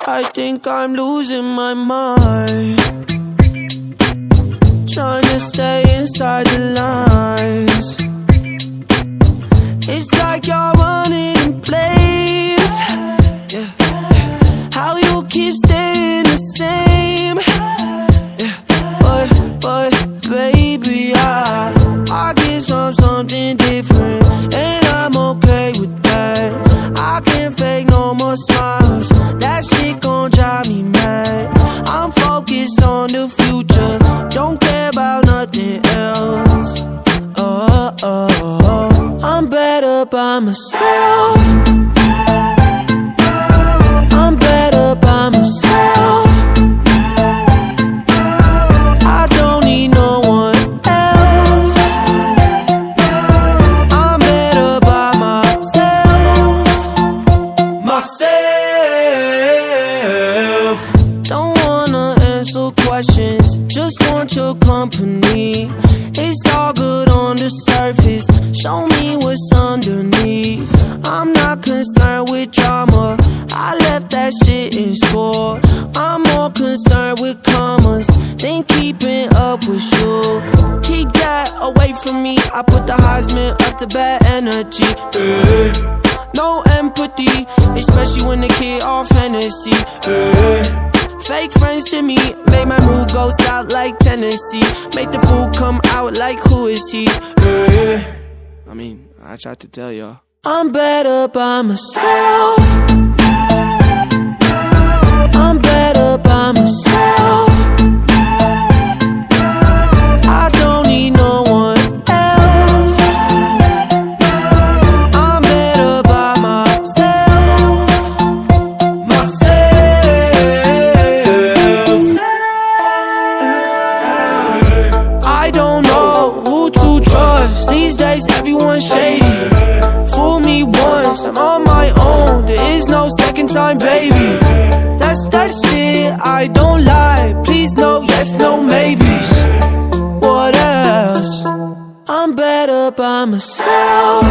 I think I'm losing my mind, trying to stay inside the lines. It's like you're running in place, yeah. How you keep staying the same, yeah. But baby, I get something different, and I'm okay with that. I can't fake no more smiles, that shit gon' drive me mad. I'm focused on the future, don't care about nothing else. I'm better by myself, I'm better by myself. I don't need no one else. I'm better by myself. Don't wanna answer questions, just want your company. It's all good on the surface, show me what's underneath. I'm not concerned with drama, I left that shit in school. I'm more concerned with commas than keeping up with you. Keep that away from me, I put the Heisman up to bad energy, no empathy, especially when the kid off Hennessy, Fake friends to me, make my mood go south like Tennessee. Make the fool come out like who is he? I mean, I tried to tell y'all. I'm better by myself, I'm better by myself. I don't need no one else. I'm better by myself. I don't know who to trust, these days everyone's shady. Fool me once, I'm on my own, there is no second time, baby. That's that shit, I don't lie, please no yes, no maybes. What else? I'm better by myself.